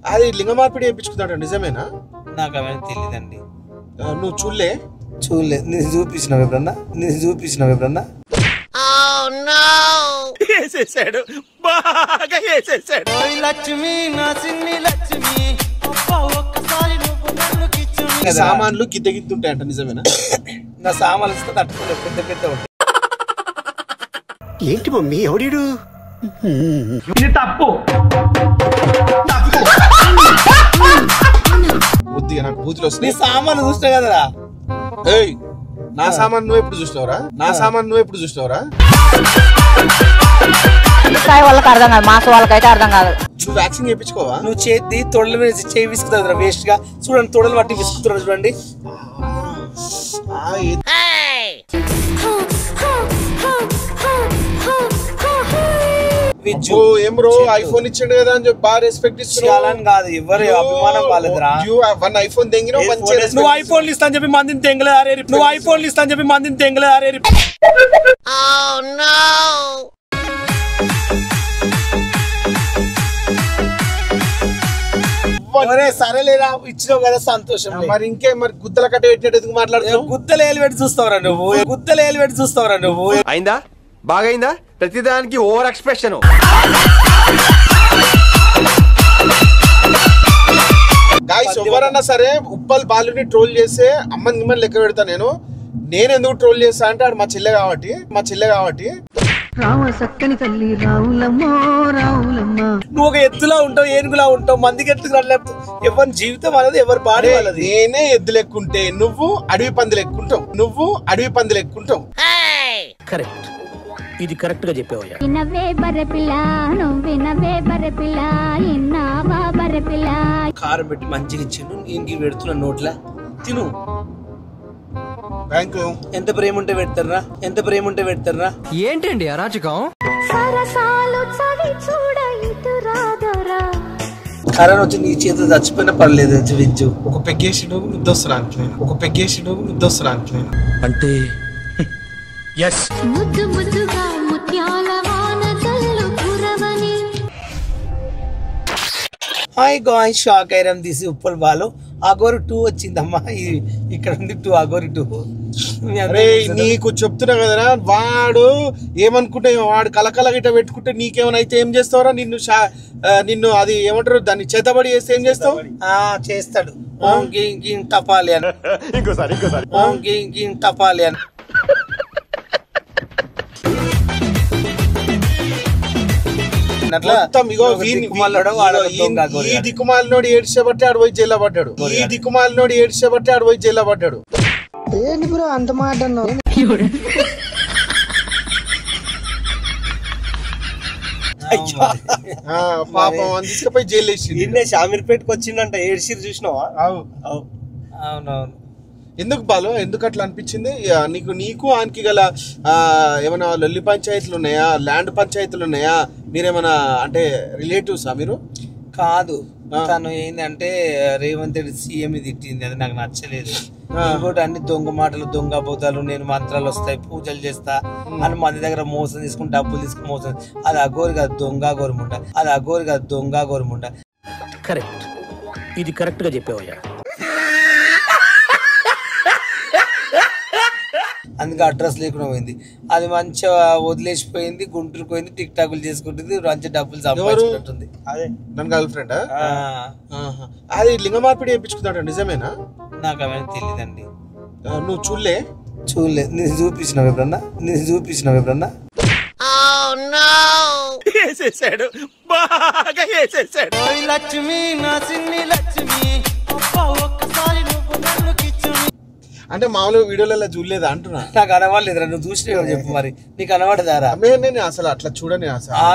అది లింగ మార్పిడి చేయించుకున్నాడు నిజమేనా? నాకు అవన్నీ తెలియదండి. నువ్వు చూడలేదు? నేను చూపించినావు ఎప్పుడన్నా? వేసేసాడు, బాగా వేసేసాడు. లక్ష్మి నా సిన్ని లక్ష్మి, ఒక్కసారి సామాన్లు గిద్ద ఉంటాయంట నిజమేనా? నా సామాన్లు ఇస్తే తట్టుకోలేదు, పెద్ద పెద్ద ఉంటాయి. ఏంటి మమ్మీ ఎవడీడు? ఇది తప్పు. బుద్ధిగా నాకు బూతులు వస్తాయి. సామాన్లు చూసినా కదరా. ఏయ్, నా సామాన్ నువ్వు ఎప్పుడు చూసినావురా? వాళ్ళకి అర్థం కాదు, మాస వాళ్ళకైతే అర్థం కాదు. నువ్వు వ్యాక్సిన్ చేయించుకోవా? నువ్వు చేతి తొడలు చేయి విసుకుతుంది వేస్ట్ గా. చూడండి, తొడలు పట్టి విసుకుతున్నారు చూడండి. ఏం బ్రో, ఐఫోన్ ఇచ్చిండు కదా అని చెప్పి బాగా రెస్పెక్ట్ ఇచ్చాలని కాదు, ఎవరు అభిమానం వాళ్ళదిరా. ఐఫోన్ తెంగిన నువ్వు ఐఫోన్ ఇస్తా అని చెప్పి మందిని తెంగలే అరే. సరేలేరా, ఇచ్చినావు కదా సంతోషం. మరి ఇంకే మరి గుద్దల కట్ట పెట్టినట్టు ఎందుకు మాట్లాడుతున్నావు? గుద్దలు ఏలు పెట్టి చూస్తావురా నువ్వు. అయిందా? బాగైందా? ప్రతిదానికి ఓవర్ ఎక్స్ప్రెషన్. గాయ్స్, ఎవరన్నా సరే ఉప్పల్ బాలుని ట్రోల్ చేస్తే అమ్మని గిమ్మని లెక్క పెడతా. నేను ఎందుకు ట్రోల్ చేస్తా అంటే ఆడు మా చెల్లె కాబట్టి. నువ్వు ఒక ఎత్తులా ఉంటావు, ఏనుగులా ఉంటావు, మందికి ఎత్తుకు రాలేదు. ఎవరి జీవితం అనేది ఎవరి బాడీ వాళ్ళది. నేనే ఎద్దు లెక్కుంటే నువ్వు అడవి పంది లెక్కుంటావు. కరెక్ట్, ఇది కరెక్ట్ గా చెప్పావయ్యా. కారం పెట్టి మంచిగా ఇచ్చిండు, ఇంటికి పెడుతున్నా నోట్లా తిను. బ్యాంకు ఎంత ప్రేమ ఉంటే పెడతారా? ఏంటండి అరాచకం? కరోనా వచ్చి నీ చేతులు చచ్చిపోయినా పర్లేదు. విజ్జు ఒక పెగ్గేసిడు ముద్దొస్తరానికి నేను అంటే హాయ్ గాయ్స్, షాక్ అయ్యాం. తీసి ఉప్పల్ బాలు అగోరు 2 వచ్చిందమ్మా. ఇక్కడ ఉంది 2 అగోరు 2. నీకు చెప్తున్నా కదరా, వాడు ఏమనుకుంటే వాడు కలకల గిట్ట పెట్టుకుంటే నీకేమైనా అయితే ఏం చేస్తావురా? నిన్ను అది ఏమంటారు, దాన్ని చేతబడి చేస్తే ఏం చేస్తావు? చేస్తాడు టపాలి అని. ఇంకోసారి టపాలి అని. ఈ దిక్కుమాలినోడు ఏడ్చేబట్టి ఆడు పోయి జైల్లో పడ్డాడు. ఏంటి బ్రో అంత మాట అన్నావు? పాపం తీసుకుపోయి జైలు వేసి షామీర్పేటకి వచ్చిందంట. ఏడ్చిరు చూసినావా? అవునవును. ఎందుకు బాలు, ఎందుకు అట్లా అనిపించింది నీకు ఆయనకి గల ఏమైనా లొల్లి పంచాయతీలు ఉన్నాయా, ల్యాండ్ పంచాయతీలు ఉన్నాయా? మీరేమైనా అంటే రిలేటివ్సా మీరు? కాదు, తను ఏంటంటే రేవంత్ రెడ్డి సీఎం తిట్టింది, అది నాకు నచ్చలేదు. ఇంకోటి అన్ని దొంగ మాటలు, దొంగ అబద్ధాలు, నేను మంత్రాలు వస్తాయి, పూజలు చేస్తా అని మంది దగ్గర మోసం తీసుకుని డబ్బులు తీసుకుని మోసం. అది అఘోరి కాదు, దొంగ గోరుముండ. కరెక్ట్, ఇది కరెక్ట్ గా చెప్పావయ్యా. అందుకే అడ్రస్ లేకుండా పోయింది. అది మంచిగా వదిలేసిపోయింది, గుంటూరు పోయింది, టిక్ టాకులు చేసుకుంటుంది, మంచి డబ్బులు సంపాదించుకుంటుంది. అదే నన్ను గర్ల్ ఫ్రెండ్. అది లింగ మార్పిడి చేయించుకున్నాడు నిజమేనా? నాకు అవన్నీ తెలియదండి. నువ్వు చూడలేదు? నేను చూపించినావు ఎప్పుడన్నా? వేసేసాడు, బాగా వేసేసాడు. లక్ష్మి నా సిన్ని లక్ష్మి, ఒక్కసారి అంటే మామూలుగా వీడియోలలో చూడలేదా అంటున్నా? నాకు అనవాలేదురా, నువ్వు చూసినావు చెప్పు. మరి నీకు అనవాడదారా? నేను అసలు అట్లా చూడని.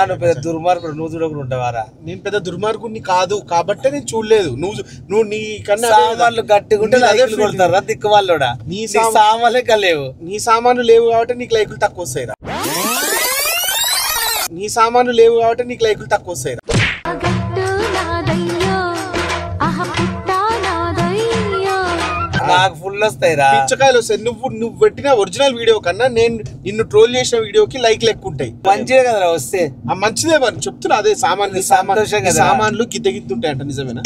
నువ్వు పెద్ద దుర్మార్గుడు, నువ్వు చూడకుండా ఉంటావారా? నేను పెద్ద దుర్మార్గుడిని కాదు కాబట్టి నేను చూడలేదు. నువ్వు నీ కన్నా సామాన్లు గట్టిగుంటే లైకులు కొడతారా? దిక్కు వాళ్ళు నీ సామాన్లే లేవు. నీ సామాన్లు లేవు కాబట్టి నీకు లైకులు తక్కువ వస్తాయి. నాకు ఫుల్ ఫుల్ వస్తాయిరా, పిచ్చకాయలు వస్తాయి. నువ్వు పెట్టిన ఒరిజినల్ వీడియో కన్నా నేను నిన్ను ట్రోల్ చేసిన వీడియోకి లైక్ ఎక్కుంటాయి. మంచిదే కదరా వస్తే. మంచిదే మరి చెప్తున్నా. అదే సామాన్లు గిద్ద గిద్ద ఉంటాయంట. నిజమేనా?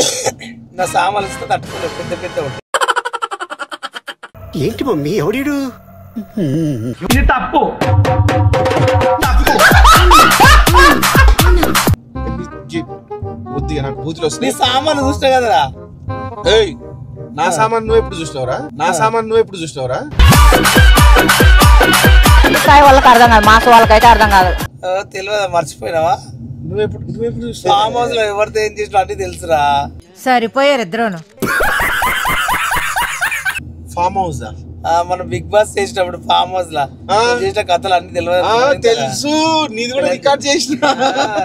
నా సామాన్లు వస్తే తట్టుకోలేదు, పెద్ద పెద్ద ఉంటాయి. ఏంటి మమ్మీ ఎవడీడు? ఇది తప్పు. బుద్ధిగా నాకు బూతులు నీ వస్తాయి. సామాన్లు చూస్తా కదరా. ఏయ్, నా సామాన్ నువ్వు ఎప్పుడు చూసినావురా? స్థాయి వాళ్ళకి అర్థం కాదు, మాస్ వాళ్ళకైతే అర్థం కాదు. తెలియదా, మర్చిపోయినావా? నువ్వెప్పుడు చూసినావు? ఫామ్ హౌస్ లో ఎవరితో ఏం చేసినా అన్ని తెలుసురా. సరిపోయారు ఇద్దరును. ఫామ్ హౌస్ మనం బిగ్ బాస్ చేసినప్పుడు ఫామ్ హౌస్ లా చేసిన కథలు అన్ని తెలుసు. నీది కూడా రికార్డ్ చేసిన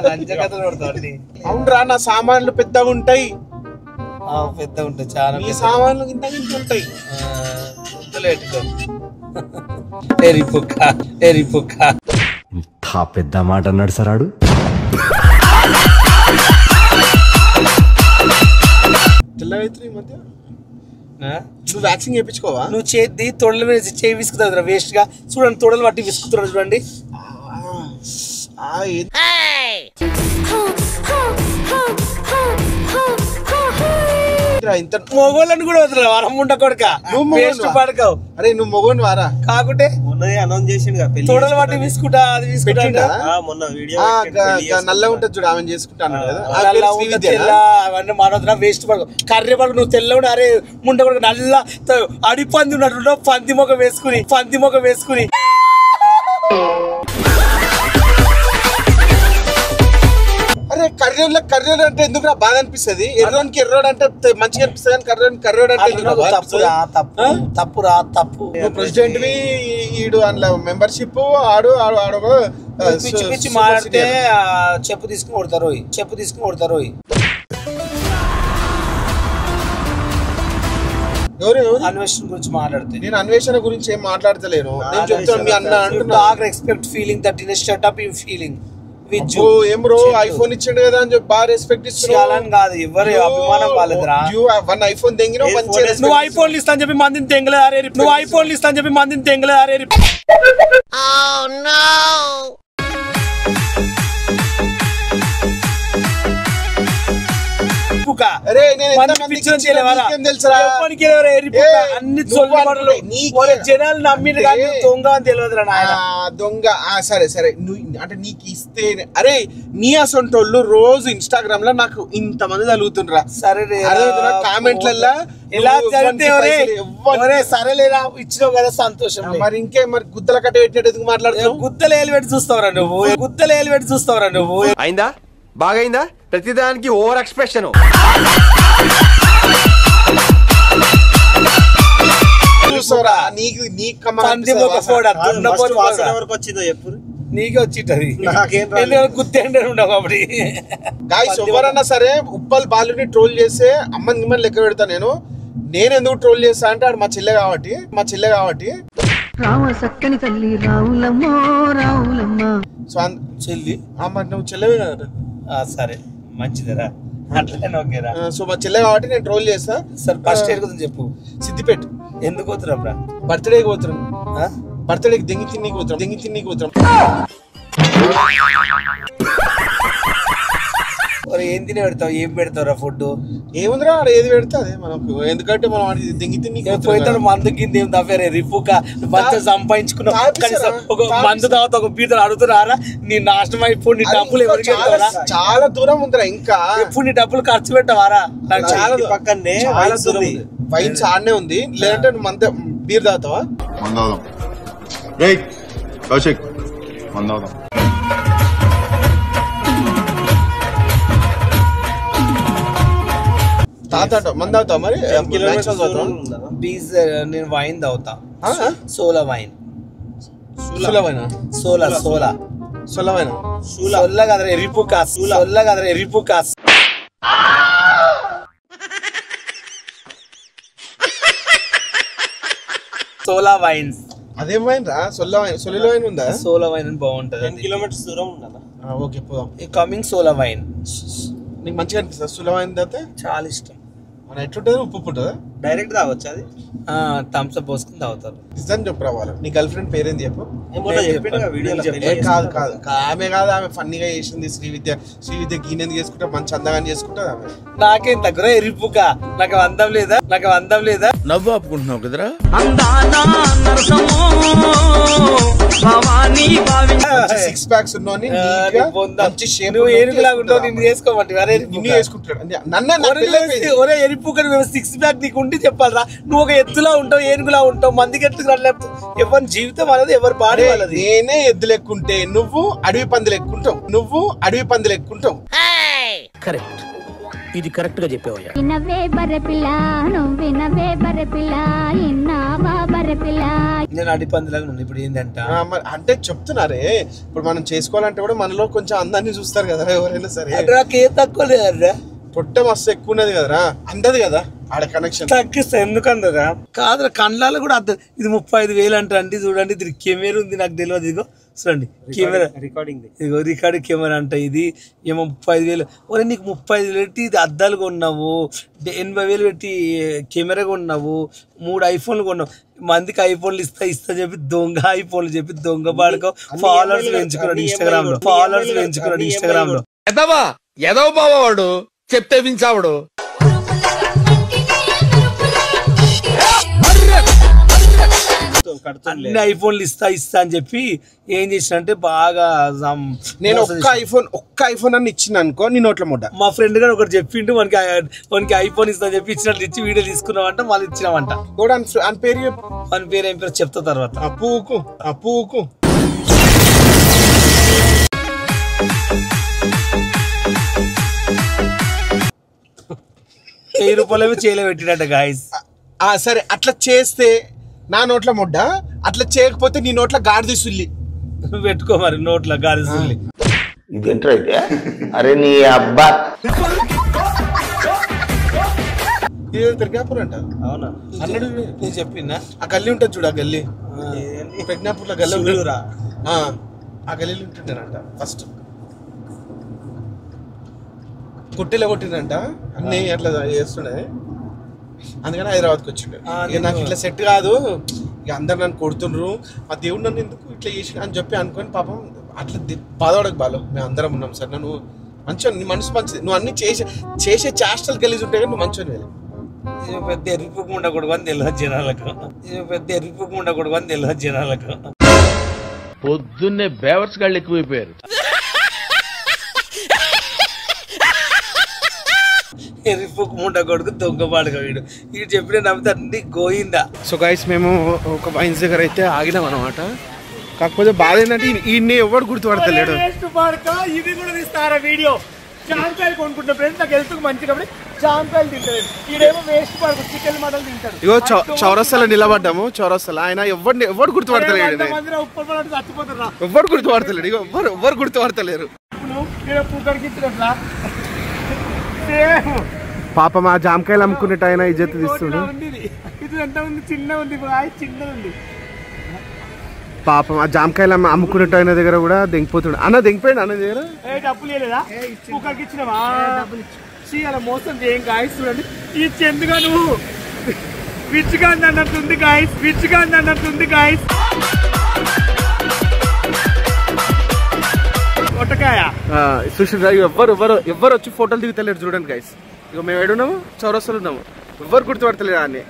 లంచ కథలు పడతావు అన్ని. అవునరా, నా సామాన్లు పెద్దగా ఉంటాయి. పెద్ద ఉంటాయి చాలా. నీ సామాన్లు ఇంత ఉంటాయి. ఇంత పెద్ద మాట అన్నాడు సరాడు. తెల్లవైతే మధ్య నువ్వు వ్యాక్సిన్ చేయించుకోవా? నువ్వు చేతి తొడల మీద చేయి విసుకుతావు వేస్ట్ గా. చూడండి తొడలు పట్టి విసుకుతున్నాడు చూడండి. మొగోళ్ళని కూడా వదిలే వరముండ కొడుక. నువ్వు పడకావు. అరే నువ్వు మొగోని వారా కాకుంటే అనౌన్స్ చేసిండు తొడలు పట్టి విసుకుంటా. అది విసుకుంటా నల్ల ఉంటుంది చూడు, ఆమె చేసుకుంటాను అవన్నీ మానవుతున్నా వేస్ట్ పడక. కర్రీ పడక నువ్వు తెల్ల కూడా. అరే ముండ కొడుకు నల్ల అడిపంది ఉన్నట్టు పంది మొక్క వేసుకుని అరే కర్రోడ్ అంటే ఎందుకు బాధ అనిపిస్తుంది? ఎర్రోనికి ఎర్రోడ్ అంటే మంచిగా అనిపిస్తుంది కానీ కర్రోడ్ అంటే తప్పు. ప్రెసిడెంట్ ఈడు అందులో మెంబర్షిప్ ఆడు పిచ్చి పిచ్చి మాట్లాడితే చెప్పు తీసుకుని కొడతారు. అన్వేషణ గురించి మాట్లాడితే నేను అన్వేషణ గురించి ఏం మాట్లాడతలేను. నేను చెప్తాను మీ అన్న అంటున్నా. Expect feeling that in start up you feeling ఏం బ్రో ఐఫోన్ ఇచ్చాడు కదా అని చెప్పి బాగా రెస్పెక్ట్ ఇస్తున్నాను కాదు. ఎవరు అభిమానం వాళ్ళదిరా. వన్ ఐఫోన్ తెంగిన నువ్వు ఐఫోన్ ఇస్తా అని చెప్పి మందిని తెంగలే. జనాలు నమ్మిన దొంగ అని తెలియదు. దొంగ సరే నువ్వు అంటే నీకు ఇస్తే. అరే నీ అసొంటోళ్ళు రోజు ఇన్స్టాగ్రామ్ లో నాకు ఇంత మంది తగులుతుండ్రా. సరే కామెంట్లలో ఎలా సరేలేరా ఇచ్చినావు కదా సంతోషం. మరి ఇంకే మరి గుద్దల కట్ట పెట్టినట్టు మాట్లాడుతున్నావు. గుద్దలు ఏలు పెట్టి చూస్తావరా నువ్వు. అయిందా? బాగైందా? ప్రతిదానికి ఓవర్ ఎక్స్ప్రెషన్. నీకే వచ్చింటది. గుర్తు గాయ్స్ ఎవరన్నా సరే ఉప్పల్ బాలుని ట్రోల్ చేస్తే అమ్మని గిమ్మని లెక్క పెడతా. నేను ఎందుకు ట్రోల్ చేస్తా అంటే ఆడు మా చెల్లె కాబట్టి సక్కని తల్లి రావులమ్మో చెల్లి మరి నువ్వు చెల్లెవే కదా. సరే మంచిదేరా, అట్లనే ఓకేరా. సో మా చెల్లె కాబట్టి నేను ట్రోల్ చేస్తా. సరే ఫస్ట్ ఇయర్ గురించి చెప్పు. సిద్దిపేట. ఎందుకు పోతురా? బర్త్డేకి పోతున్నాం. బర్త్డేకి దెంగి తిన్నీకి పోతున్నాం. ఏం తిని పెడతావు? ఏం పెడతావురా ఫుడ్? ఏముందిరా ఆడ ఏది పెడతా అదే మనకు. ఎందుకంటే మనం దెంగి తిన్నీకి పోతాడు. మందు కింద ఏం తప్పే రిపుక మంచి సంపాదించుకున్నావు. ఒక మందు తర్వాత ఒక బీతలు అడుగుతున్నారా? నీ నాశనం అయిపోయి నీ డబ్బులు ఎవరికి చాలా దూరం ఉందిరా. ఇంకా ఎప్పుడు నీ డబ్బులు ఖర్చు పెట్టవారా? చాలా పక్కనే వైన్స్ ఆడనే ఉంది. లేదంటే నువ్వు మంద బీర్ తాగుతావా? తాత మంద అవుతావు మరి. నేను వైన్ తాగుతా. సోలా వైన్. సోలా వైన్స్. అదేం వైన్ రా? సొల్ల వైన్ ఉందా? సోలా వైన్ బాగుంటది. 10 కిలోమీటర్స్ దూరం ఉందా? ఓకే పోదాం. కమింగ్ సోలా వైన్. నీకు మంచిగా అనిపిస్తుంది సోలా వైన్ తాగితే? చాలా ఇష్టం. మన ఎట్లుంటుంది ఉప్పు ఉంటుందా డైరెక్ట్ తాగొచ్చు అది థమ్స్ అప్ పోసుకుని తాగుతారు. నిజం చెప్పు రావాలి. నీ గర్ల్ ఫ్రెండ్ పేరేంది చెప్పు. వీడియోలో కాదు ఆమె కాదు, ఆమె ఫన్నీగా చేసింది. శ్రీవిద్య గీనెందుకు చేసుకుంటా మంచి అందంగా చేసుకుంటా ఆమె. నాకేం తగ్గర ఎరిపుక, నాకు అందం లేదా నవ్వు ఆపుకుంటున్నావు కదరా. సిక్స్ ప్యాక్స్ ఉన్నావు, మంచి షేప్, ఏనుగులాగా ఉంటావు, నిన్ను చేసుకోమంటే నిన్ను చేసుకుంటాడు. ఒరే ఎరిపుక సిక్స్ ప్యాక్ నీకు ఉండి చెప్పాలరా. నువ్వు ఒక ఎత్తులా ఉంటావు, ఏనుగులా ఉంటావు, మందికి ఎత్తుకు రాలేదు. ఎవరి జీవితం అనేది ఎవరి బాడీ వాళ్ళది. నేనే ఎద్దు లెక్కుంటే నువ్వు అడవి పంది లెక్కుంటావు. కరెక్ట్, ఇది కరెక్ట్ గా చెప్పావయ్యా. వినవే బర్రెపిల్ల నువ్వు వినవే బర్రెపిల్ల ఇన్నావా బర్రెపిల్ల. నేను అడిపందిలాగా ఉంది. ఇప్పుడు ఏంటంట అంటే చెప్తున్నారే, ఇప్పుడు మనం చేసుకోవాలంటే కూడా మనలో కొంచెం అందాన్ని చూస్తారు కదా ఎవరైనా సరే. నాకేం తక్కువ లేదరా, పొట్ట మస్తు ఎక్కువ ఉన్నది కదరా, అందది కదా ఆడ కనెక్షన్. తగ్గిస్తా ఎందుకు అందరా? కాదురా, కండ్లాలు కూడా అర్థం. ఇది 35,000 అంట అండి. చూడండి, ఇది కెమెరా ఉంది, నాకు తెలియదు. ఇదిగో చూడండి కెమెరా, ఇదిగో రికార్డింగ్ కెమెరా అంట. ఇది ఏమో 35,000. ఒరే నీకు 35,000 పెట్టి ఇది అద్దాలు కొన్నావు, 80,000 పెట్టి కెమెరా కొన్నావు, 3 ఐఫోన్లు కొన్నావు. మందికి ఐఫోన్లు ఇస్తా చెప్పి దొంగ ఐఫోన్లు చెప్పి దొంగ పాడుకో ఫాలోవర్స్ పెంచుకున్నాడు ఇన్స్టాగ్రామ్ లో. ఎదవ బావాడు చెప్తే వించావుడు. అన్ని ఐఫోన్లు ఇస్తా అని చెప్పి ఏం చేసిన అంటే బాగా నేను ఒక్క ఐఫోన్ అని ఇచ్చిన అనుకో నీ నోట్ల ముడ్డ. మా ఫ్రెండ్ గారు ఒకటి చెప్పిండు, మనకి ఐఫోన్ ఇస్తా చెప్పి ఇచ్చినట్లు ఇచ్చి వీడియో తీసుకున్నామంట, మళ్ళీ ఇచ్చినామంట. అని పేరు ఏం పేరు చెప్తా తర్వాత. అప్పుకు 1000 రూపాయలు చేయలే పెట్టినట్ట గాయస్. సరే, అట్లా చేస్తే నా నోట్ల ముడ్డ, అట్లా చేయకపోతే నీ నోట్ల గాడిద సుల్లి పెట్టుకో. మరి నోట్ల గాడిద సుల్లి ఇదేంట్రా అయితే? అరే నీ అబ్బా, ప్రజ్ఞాపూర్ అంట. అవునా అన్నాడు, నేను చెప్పినా. ఆ గల్లీ ఉంటుంది చూడు, ఆ గల్లీ ప్రజ్ఞాపూర్ లో గల్లీ ఉంటుంది. ఆ గల్లీలో ఉంటుంటారంట. ఫస్ట్ కొట్టిలో కొట్టిందంట, అన్ని అట్లా చేస్తుండే. అందుకని హైదరాబాద్కి వచ్చిండు. ఇక నాకు ఇట్లా సెట్ కాదు, ఇక అందరు నన్ను కొడుతుండ్రు, ఆ దేవుడు నన్ను ఎందుకు ఇట్లా చేసి అని చెప్పి అనుకొని పాపం అట్లా బాధపడకు బాలో, మేము అందరం ఉన్నాం సార్. నన్ను మంచిగా, నీ మనసు మంచిది, నువ్వు అన్ని చేసే చేష్టలు గలీజ్ ఉంటాయి కానీ నువ్వు మంచిగా వెళ్ళి. పెద్ద ఎరుపుకు ఉండకూడదు అని తెలియదు జనాలకు. పొద్దున్నే బేవర్స్ గాళ్ళు ఎక్కువైపోయారు. ఎరుపుకు ఉండకూడదు దొంగపాడుగా వీడు చెప్పిన నమ్మితే అన్ని గోయిందా. సో గైస్, మేము ఒక వైన్స్ దగ్గర అయితే ఆగినాం అనమాట. కాకపోతే బాధ ఏంటంటే ఈయన్ని ఎవరు గుర్తుపడతలేడు. ఇది కూడా తీస్తారా వీడియో? జామకాయలు కొనుక్కుంటే ఫ్రెండ్స్, నాకు హెల్త్ మంచి కాబట్టి జామకాయలు తింటాడు. ఈడేమో వేస్ట్ పడుకు చికెన్ మటన్ తింటాడు. ఇగో చౌరస్తాలో నిలబడ్డాము. చౌరస్తాలో ఆయన ఎవరు గుర్తుపడతలేడు. చచ్చిపోతారా? ఎవరు గుర్తుపడతలేడు. ఇగో ఎవరు గుర్తుపడతలేరు. పాప మా జామకాయలు అమ్ముకునేట్టు ఆయన ఇజ్జత్ తీస్తుండు. ఇది ఎంత ఉంది, చిన్న ఉంది, చిన్నది ఉంది. పాపం ఆ జామకాయలు అమ్ముకునేట్టు ఆయన దగ్గర కూడా దెంగిపోతుండు. అన్న దెంగిపోయాడు అన్న దగ్గర. డబ్బులు లేదా? కుక్కర్కి ఇచ్చినావా? అలా మోసం చేయం గాయస్. చూడండి ఈ చెందుగా నువ్వు విచ్చిగా అన్నట్టుంది గాయస్. ఒట్టకాయ సుశీల్ ఎవరు వచ్చి ఫోటోలు దిగుతలేరు చూడండి గైస్. ఇక మేము ఏడున్నాము, చౌరస్తాలో ఉన్నాము. ఎవరు గుర్తుపడతలేరు అని,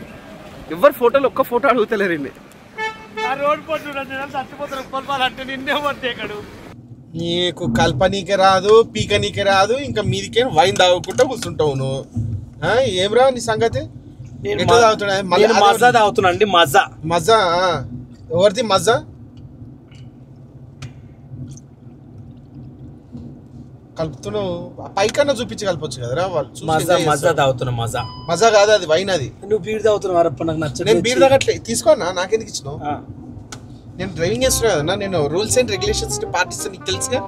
ఎవరు ఫోటోలు ఒక్క ఫోటో అడుగుతలేరు. రోడ్ చచ్చిపోతారు నిన్నే పట్టేకాడు. నీకు కల్పనీకే రాదు, పీకనీకే రాదు, ఇంకా మీదికే వైన్ తాగుకుంటా కూర్చుంటావు నువ్వు. ఏమ్రా నీ సంగతి? ఎట్లా తాగుతున్నా? మజా తాగుతున్నా అండి. మజా ఎవరిది? మజా కలుపుతున్నావు. పైకన్నా చూపించి కలపొచ్చు కదరా వాళ్ళు. మజా తాగుతున్నా. మజా కాదు అది, వైన్ అది. నువ్వు బీర్ తాగుతున్నావు, నాకు నచ్చలేదు. నేను బీర్ తాగట్లే, తీసుకోనా? నాకెందుకు ఇచ్చినావు? నేను డ్రైవింగ్ చేస్తున్నా కదా, నేను రూల్స్ అండ్ రెగ్యులేషన్స్ పాటిస్తాను, నీకు తెలుసుగా.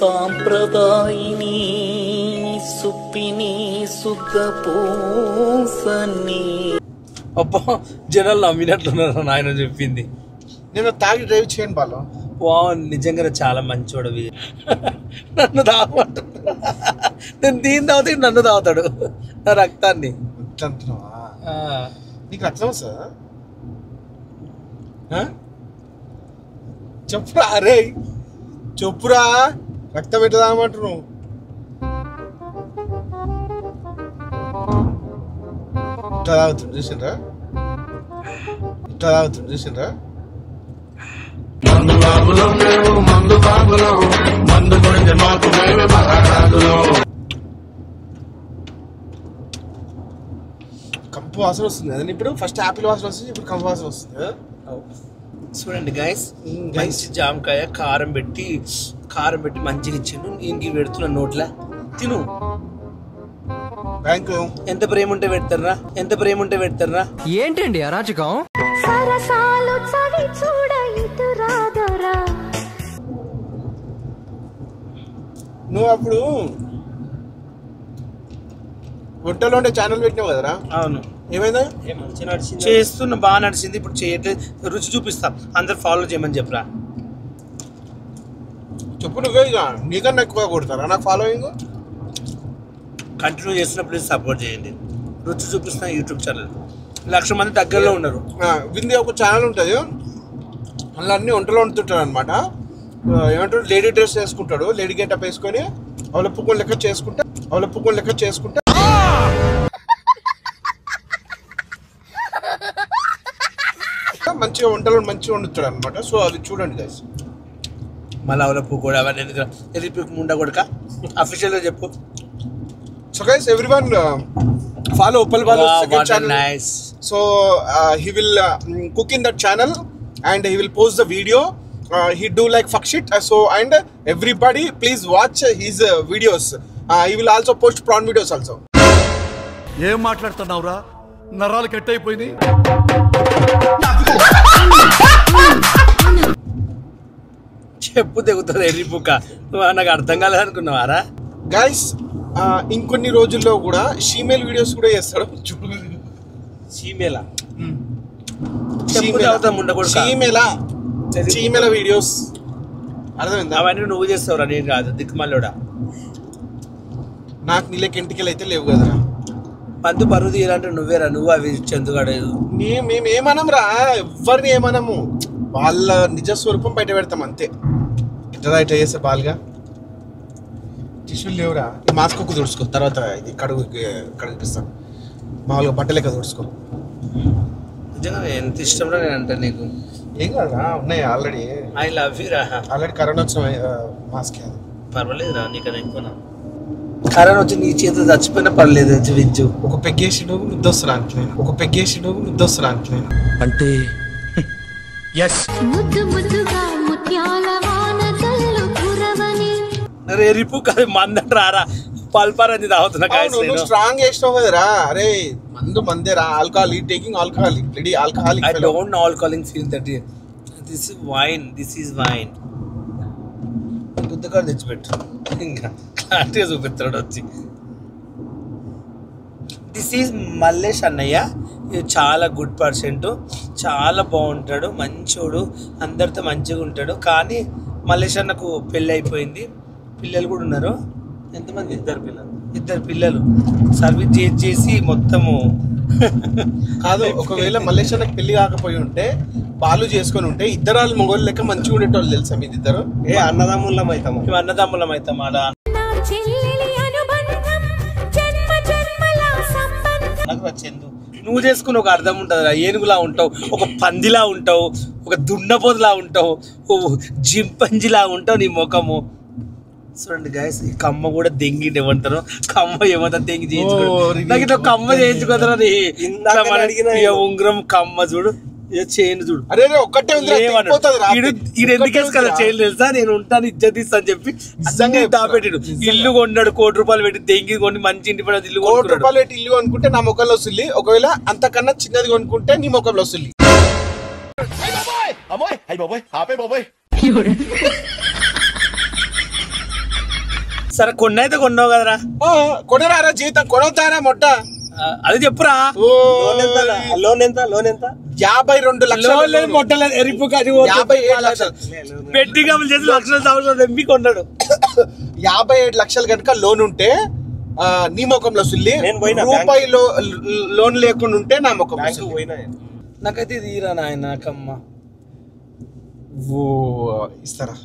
సాంప్రదాయిని సుప్పిని సుఖపూసని. అబ్బా, జనాలు నమ్మినట్లున్నారు నాయన చెప్పింది. నేను తాగి డ్రైవ్ చేయను బాలో. నిజంగా చాలా మంచోడు. నన్ను తాగమంటాడు, నేను దీన్ని తాగుతాడు, నన్ను తాగుతాడు, నా రక్తాన్ని. అట్లా అంటున్నావా? నీకు రక్తం వస్తుందా? చెప్పురా అరే చెప్పురా, రక్తం ఎట్లా తాగమంటున్నావు? ఇట్లా తాగుతుంది చూసిండ్రా, ఇట్లా తాగుతుంది చూసిండ్రా. కంపు వాసన వస్తుంది కదా ఇప్పుడు. ఫస్ట్ యాపిల్ వాసన వస్తుంది, ఇప్పుడు కంపు వాసన వస్తుంది కదా. చూడండి గైస్, మంచి జామకాయ కారం పెట్టి మంచిగా ఇచ్చిండు. నేను పెడుతున్నా నోట్ల, తిను. బ్యాంకు ఎంత ప్రేమ ఉంటే పెడతారా, ఎంత ప్రేమ ఉంటే పెడతారా. ఏంటండి అరాచకం? సరసాలు చవి చూడ ఇటురాదరా. నువ్వు అప్పుడు వంటలో ఉండే ఛానల్ పెట్టినావు కదరా? అవును. ఏమైందా? చేస్తున్నా, బాగా నడిచింది. ఇప్పుడు చేయట్లేదు, రుచి చూపిస్తాం, అందరు ఫాలో చేయమని చెప్పరా. చెప్పు నువ్వే, ఇక నీకన్నా ఎక్కువ కొడతారా నాకు ఫాలోయింగ్? కంటిన్యూ చేస్తున్నప్పుడు సపోర్ట్ చేయండి. రుచి చూపిస్తున్న యూట్యూబ్ ఛానల్ 1,00,000 మంది దగ్గరలో ఉన్నారు. వింది ఒక ఛానల్ ఉంటుంది, అందులో అన్ని వంటలు వండుతుంటాడు అనమాట. ఏమంటాడు, లేడీ డ్రెస్ వేసుకుంటాడు, లేడీ గెటప్ వేసుకొని అవల పువ్వులు లెక్క చేసుకుంటే మంచిగా వంటలు మంచిగా వండుతాడు అనమాట. సో అది చూడండి గైస్. మళ్ళీ అవలపు కూడా అవన్నీ ముండ కొడుక అఫీషియల్గా చెప్పు. So guys, everyone follow Uppal Balu's second channel. Nice. So he will cook in that channel and he will post the video. He do like fuck shit. So and everybody please watch his videos. He will also post prawn videos also. ఏం మాట్లాడుతున్నావురా? నరాలు cut అయిపోయింది. చెప్పు తెగుతుంది ఎర్రిపుక్క. నాకు అర్థం కాలేదనుకున్నావారా? Guys, ఇంకొన్ని రోజుల్లో కూడా షీమేల్ వీడియోస్ కూడా చేస్తాడు. షీమేల వీడియోస్ అర్థమైందా? అవన్నీ నువ్వు చేస్తావురా, నేను కాదు. దిక్కుమల్లోడా నాకు నీళ్ళకి ఇంటికెళ్ళి అయితే లేవు కదరా. పందు పరువు తీయాలంటే నువ్వేరా, నువ్వు అవి చెందుగాడు. మేమేమనం రా, ఎవరిని ఏమనము, వాళ్ళ నిజ స్వరూపం బయట పెడతాం అంతే. ఇట్లా చేస్తే బాల్గా టిష్యూలు లేవురా. ఈ మాస్క్ ఒక తుడుచుకో, తర్వాత ఇది కడుగుపిస్తాను. మామూలుగా బట్ట లెక్క తుడుచుకో. నిజంగా ఎంత ఇష్టంలో నేను అంటే నీకు. ఏం కాదురా, ఉన్నాయి ఆల్రెడీ. ఐ లవ్ యూ రా. ఆల్రెడీ కరోనా వచ్చిన మాస్క్ అది. పర్వాలేదురా, నీకన్నా ఎక్కువ. కరోనా వచ్చి నీ చేతులు చచ్చిపోయినా పర్లేదు. విజ్జు ఒక పెగ్గేసిడు ముద్దొస్తున్నానికి నేను, అంటే ముద్దు ముద్దుగా ముత్యాల వాన జల్లు కురవని. అరే రిపు కాదు, మందంట రారా, పల్పారని తాగుతున్నా. నువ్వు స్ట్రాంగ్ చేసినావు కదరా. అరే మందేరా, ఆల్కహాల్, ఈ taking alcohol, ready alcohol. I don't know alcoholing feel that this is wine. గుద్దకాడు తెచ్చిపెట్టు, ఇంకా క్లారిటీగా చూపిస్తాడు వచ్చి. దిస్ ఈజ్ మల్లేష్ అన్నయ్య. ఇది చాలా గుడ్ పర్సెంట్, చాలా బాగుంటాడు, మంచోడు, అందరితో మంచిగా ఉంటాడు. కానీ మల్లేష్ అన్నకు పెళ్ళి అయిపోయింది, పిల్లలు కూడా ఉన్నారు. ఎంతమంది? 2 పిల్లలు. సర్వీస్ చేసి మొత్తము కాదు. ఒకవేళ మల్లేష్ అన్నకు పెళ్లి కాకపోయి ఉంటే, బాలు చేసుకొని ఉంటే, ఇద్దరు మొగోళ్ళు లెక్క మంచిగా ఉండేటోళ్ళు తెలుసా మీ ఇద్దరు? అన్నదమ్ములం అవుతాము, మేము అన్నదమ్ములం అవుతాం. అలా చందు, నువ్వు చేసుకుని ఒక అర్థం ఉంటుంది. ఏనుగులా ఉంటావు, ఒక పందిలా ఉంటావు, ఒక దున్నపోతులా ఉంటావు, జింపంజిలా ఉంటావు నీ ముఖము. చూడండి గైస్, ఈ కమ్మ కూడా దెంగి ఏమంటారు, కమ్మ ఏమంటారు దెంగి చేయించుకోవడం. నాకు ఇట్లా కమ్మ చేయించుకోదరా, ఉంగరం కమ్మ చూడు, చైన్ చూడు. అరే ఒక్కటే ఎందుకేసి కదా చైన్ తెలుసా, నేను ఉంటాను ఇజ్జత్ ఇస్తా అని చెప్పి దాపెట్టాడు. ఇల్లు కొన్నాడు, ₹1,00,00,000 పెట్టి దెంగి కొని మంచి ఇంటి పడి ఇల్లు ₹1,00,00,000 పెట్టి ఇల్లు కొనుక్కుంటే నా ముఖంలో వస్తుంది. ఒకవేళ అంతకన్నా చిన్నది కొనుక్కుంటే నీ ముఖంలో వస్తుంది. సరే కొన్నైతే కొన్నావు కదరా, కొనరారా, జీవితం కొనవుతారా మొట్ట. అది చెప్పురా. లోన్ ఎంత 52 లక్షలు మొట్టలేదు. ఎరిపు 57 లక్షలు పెట్టి కబులు చేసి 1,00,000 ఎంపీ కొన్నాడు. 57 లక్షలు కనుక లోన్ ఉంటే నీ ముఖంలో సుల్లి నేను పోయినా రూపాయి లోన్ లేకుండా ఉంటే నా ముఖం పోయినా నాకైతే ఇది ఈరా నాయన నాకమ్మ ఓ ఇస్తారా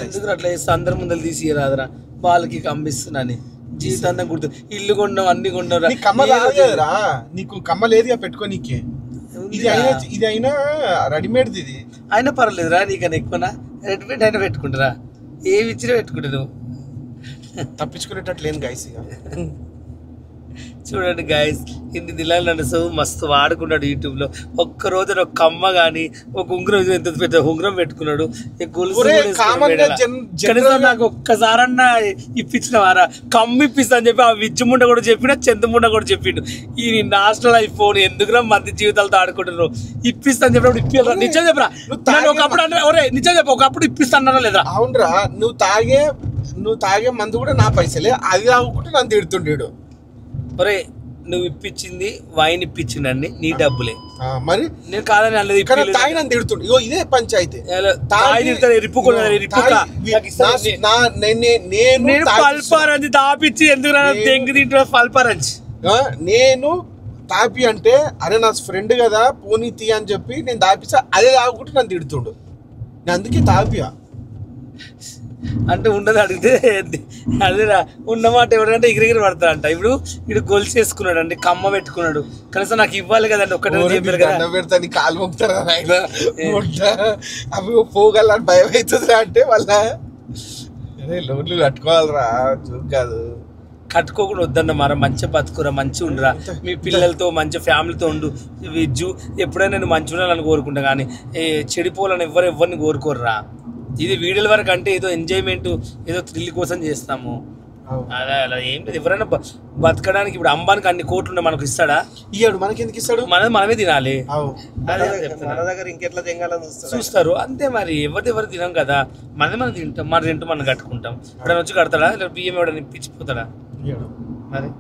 ఎందుకు అట్లా చేస్తా అందరి ముందర తీసి రాదురా వాళ్ళకి కమ్మిస్తున్నాని జీవితాంతం గుర్తు ఇల్లు కొన్నావు అన్ని కొన్నావురా నీకు కమ్మ రాదు కదరా నీకు కమ్మ లేదుగా పెట్టుకోనీకే ఇది అయినా రెడీమేడ్ ఇది అయినా పర్లేదురా నీకన్నా ఎక్కువనా రెడీమేడ్ అయినా పెట్టుకుంటారా ఏమి ఇచ్చినా పెట్టుకుంటారు తప్పించుకునేటట్లు లేదు గైస్ ఇక చూడండి గాయస్ ఇన్ని దినాలు నన్ను సో మస్తు వాడుకున్నాడు యూట్యూబ్లో ఒక్క రోజు ఒక కమ్మ కానీ ఒక ఉంగరం ఎంత పెద్ద ఉంగరం పెట్టుకున్నాడు కనీసం నాకు ఒక్కసారన్నా ఇప్పించిన వారా కమ్మ ఇప్పిస్తా అని చెప్పి ఆ విజ్జుముండ కూడా చెప్పిన చందుముండ కూడా చెప్పిండు ఈ నాషనల్ ఐఫోన్ ఎందుకురా మంది జీవితాలతో ఆడుకుంటున్నారు ఇప్పిస్తా అని చెప్పినప్పుడు ఇప్పిరా నిజం చెప్పరా ఒకప్పుడు అంటే ఒరే నిజం చెప్ప ఒకప్పుడు ఇప్పిస్తా అన్నారా లేదా అవునరా నువ్వు తాగే మందు కూడా నా పైసలే అది తాగుకుంటే నన్ను తిడుతుండేడు ఒరే నువ్వు ఇప్పించింది వైన్ ఇప్పించిండండి నీ డబ్బులే మరి నేను కాదని అన్నది తాగి నన్ను తిడుతుండే ఇగో ఇదే పంచాయతీ నేను పల్పారంజి దాపిచ్చి ఎందుకు దెంగి తింటున్నా పల్పారంజి నేను తాపి అంటే అరే నా ఫ్రెండ్ కదా పోనీ తీ అని చెప్పి నేను దాపిస్తా అదే తాగుకుంటే నన్ను తిడుతుండు నేను అందుకే తాపియా అంటే ఉండదు అడిగితే అదేరా ఉన్నమాట ఎవరంటే ఎగిరెగిరి పడతాడంట ఇప్పుడు ఇడు గొలుసు వేసుకున్నాడు అండి కమ్మ పెట్టుకున్నాడు కనీసం నాకు ఇవ్వాలి కదండి ఒక్కటే పెడతా కాలు మొక్కుతారా ఆయన అవి పోగలని భయం అవుతుందిరా అంటే వాళ్ళ అదే లోన్లు కట్టుకోవాలరా చూపు కాదు కట్టుకోకుండా వద్దన్న మర మంచిగా బతుకురా మంచిగా ఉండరా మీ పిల్లలతో మంచి ఫ్యామిలీతో ఉండు విజ్జు ఎప్పుడైనా నేను మంచిగా ఉండాలని కోరుకుంటా కానీ చెడిపోవాలని ఎవరిని కోరుకోర్రా ఇది వీడియోల వరకు అంటే ఏదో ఎంజాయ్మెంట్ ఏదో థ్రిల్ కోసం చేస్తాము అలా అలా ఏం లేదు ఎవరైనా బతకడానికి ఇప్పుడు అంబానికి అన్ని కోట్లు ఉండే మనకు ఇస్తాడా ఇయ్యాడు మనకి ఎందుకు ఇస్తాడు మనమే తినాలి మన దగ్గర ఇంకెట్లా తినాలని చూస్తారు అంతే మరి ఎవరు తినాం కదా మనం తింటాం మన రెంట్ మనం కట్టుకుంటాం ఇప్పుడు వచ్చి కడతాడా లేదా బియ్యం ఎవడని పిచ్చిపోతాడా ఇయ్యాడు మరి